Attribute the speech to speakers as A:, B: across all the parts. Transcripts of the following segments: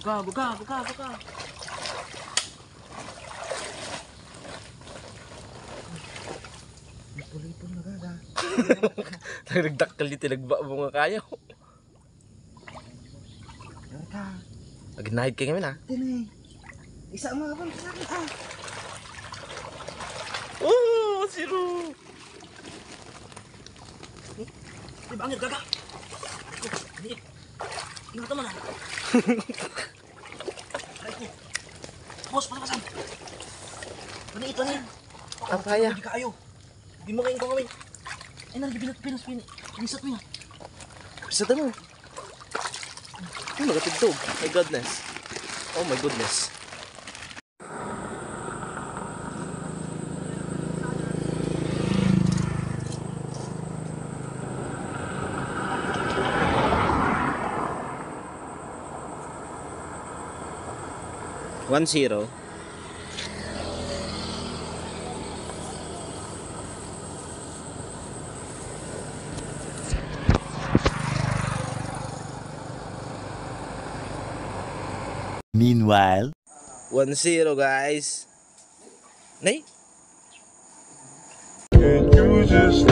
A: Buka. Ipon na gada.
B: Nagdakkel di tinagba mo nga kayo.
A: Yarka.
B: Agnahid kayo ngayon ha.
A: Tinay. Isa mga kapal sa akin ah.
B: Oh, zero.
A: Di bangit gaga. Ingat naman ah. Boss, pasapasan. Paniit lang yan.
B: Apaya.
A: Hindi kayo. Hindi mo kayong kawin. Ay, pinas. Pinisat mo yan.
B: Pisat mo. Ay, magatugtog. My goodness. Oh my goodness. One zero.
C: Meanwhile,
B: 1-0 guys. Nay.
D: Can you just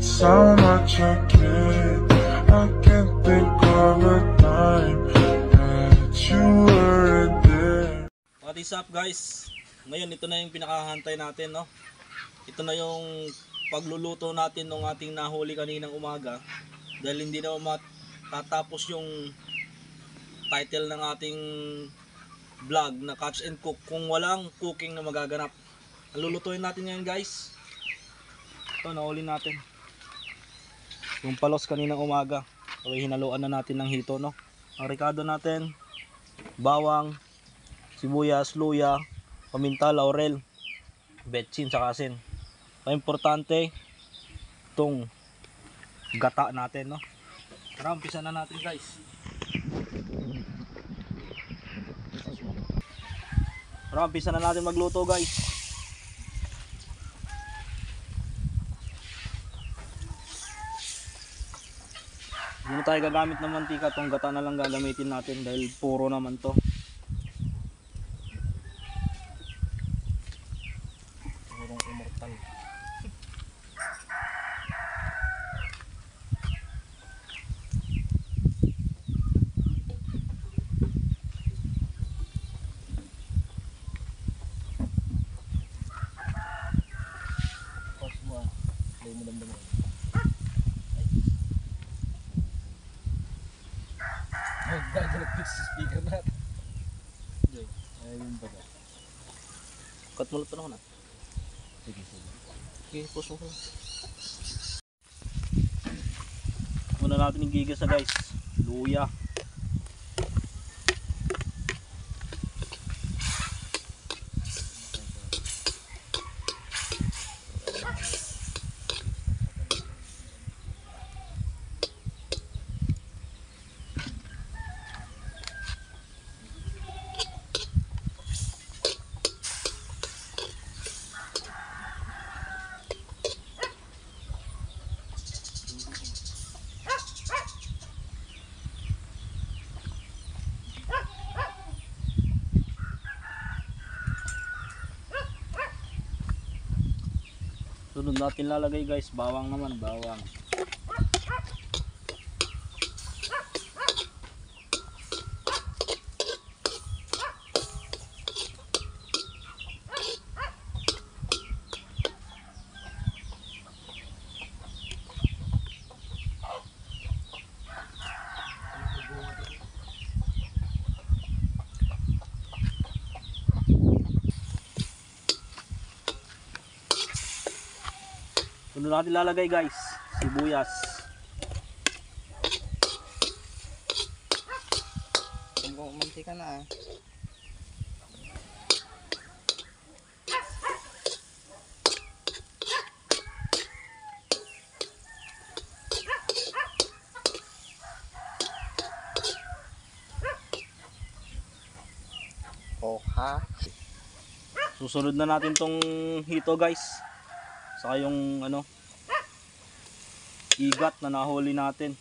D: so much again. I can't think of a time that you were there.
E: What is up guys? Ngayon ito na yung pinakahantay natin, no? Ito na yung pagluluto natin ng ating nahuli kaninang umaga. Dahil hindi na matatapos yung title ng ating vlog na Catch and Cook kung walang cooking na magaganap. Ang lulutuin natin ngayon guys, ito nahuli natin yung palos kaninang umaga. So hinaluan na natin ng hito, no? Ang ricado natin, bawang, sibuyas, luya, paminta, laurel, betsin, saka asin. Ang importante itong gata natin, no? Tara, umpisa na natin guys. Tara, umpisa na natin magluto guys. Hindi na tayo gagamit ng mantika, itong gata na lang gagamitin natin dahil puro naman to. Purong immortal.
A: Speaker natin. Ayun ba ba?
E: Cut mo lang ito na ko na.
A: Sige.
E: Okay, post mo ko. Muna natin yung gigas na guys. Luya. Sunod natin lalagay guys, bawang naman, bawang. Sunod natin lalagay guys, sibuyas.
A: Mantika na ah.
B: Oha.
E: Susunod na natin tong hito guys. Saka yung ano, igat na nahuli natin.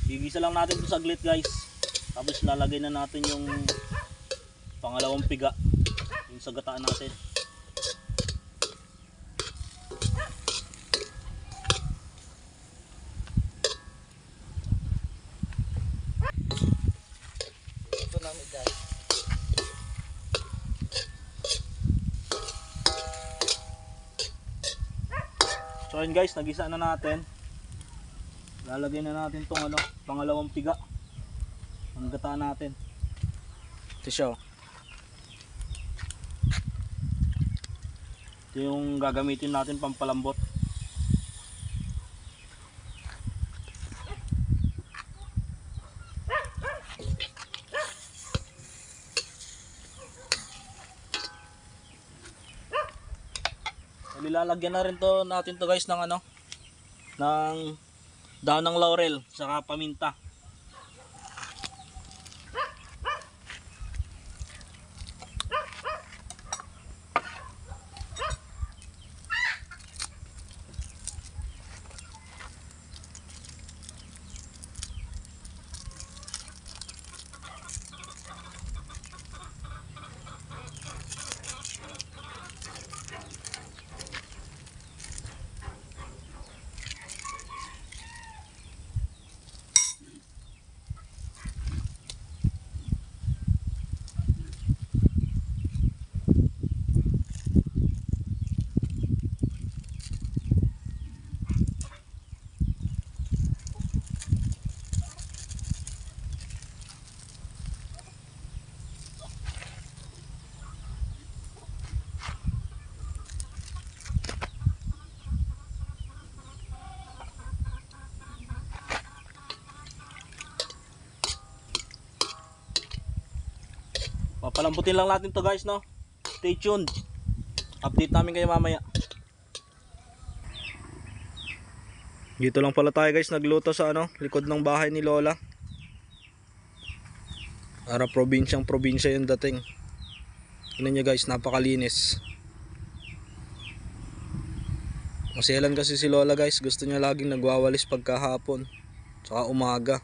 E: Gigisa lang natin ito saglit guys. Tapos lalagay na natin yung pangalawang piga. Yung sagataan natin.
A: Ito namin guys.
E: So yun guys, nagisa na natin. Lalagay na natin tong pangalawang piga. Ang gata natin. Ito siya. Ito yung gagamitin natin pampalambot. Nilalagyan na rin to natin to guys ng ng dahon ng laurel saka paminta. Papalambutin lang natin to guys, no? Stay tuned. Update namin kayo mamaya. Dito lang pala tayo guys nagluto sa likod ng bahay ni Lola. Para probinsyang probinsya yung dating. Tingnan nyo guys, napakalinis. Masyalan kasi si Lola guys, gusto niya laging nagwawalis pagkahapon saka umaga.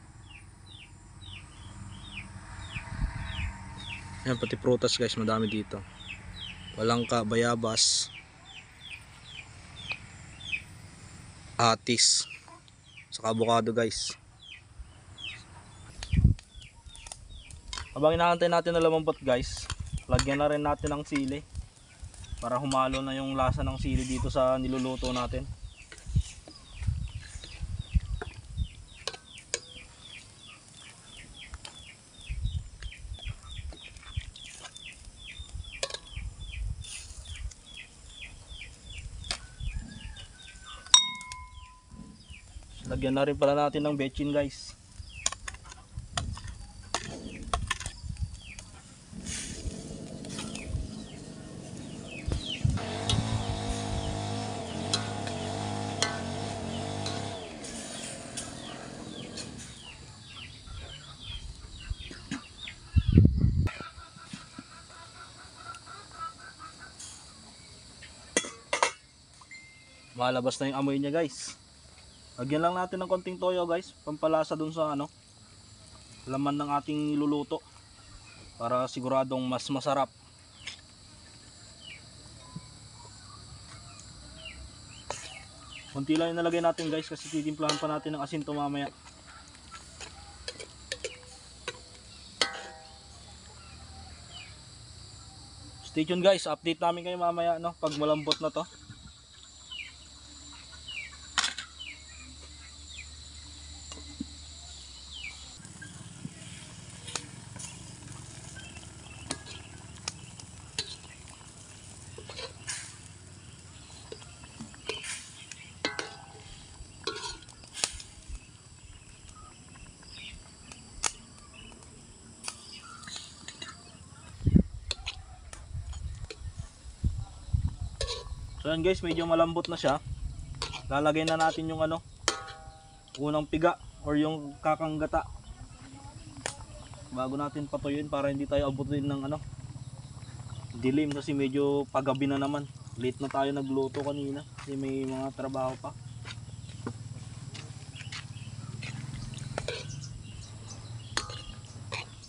E: Yan, pati prutas guys, madami dito. Walangka, bayabas, atis, saka avocado guys. Habang inaantay natin na lumambot guys, lagyan na rin natin ng sili para humalo na yung lasa ng sili dito sa niluluto natin. Lagyan na rin pala natin ng betchin guys. Malabas na yung amoy niya guys. Lagyan lang natin ng konting toyo guys, pampalasa dun sa laman ng ating niluluto para siguradong mas masarap. Konti lang yung nalagay natin guys kasi titimplahan pa natin ng asin to mamaya. Stay tuned guys, update namin kayo mamaya pag malambot na to. So yan guys, medyo malambot na siya. Lalagay na natin yung ano, unang piga or yung kakanggata. Bago natin patuyuin para hindi tayo abutin ng ano, dilim kasi medyo paggabi na naman. Late na tayo nagluto kanina kasi may mga trabaho pa.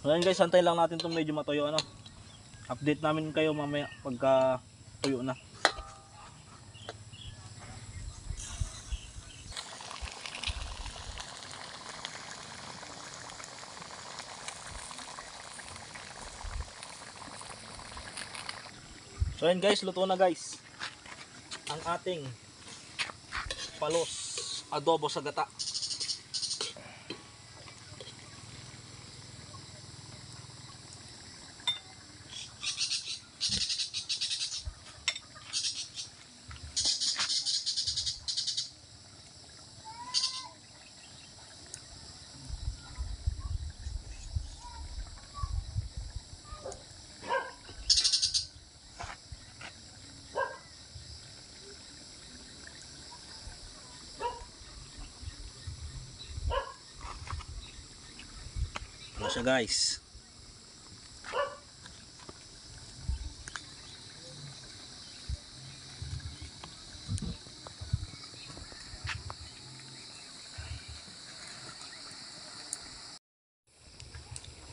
E: So yan guys, antayin lang natin itong medyo matuyo ano. Update namin kayo mamaya pagka tuyo na. So yan guys, luto na guys ang ating palos adobo sa gata. Ano siya guys?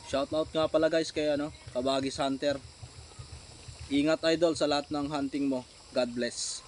E: Shoutout nga pala guys kay ano, Kabagis Hunter. Ingat idol sa lahat ng hunting mo. God bless.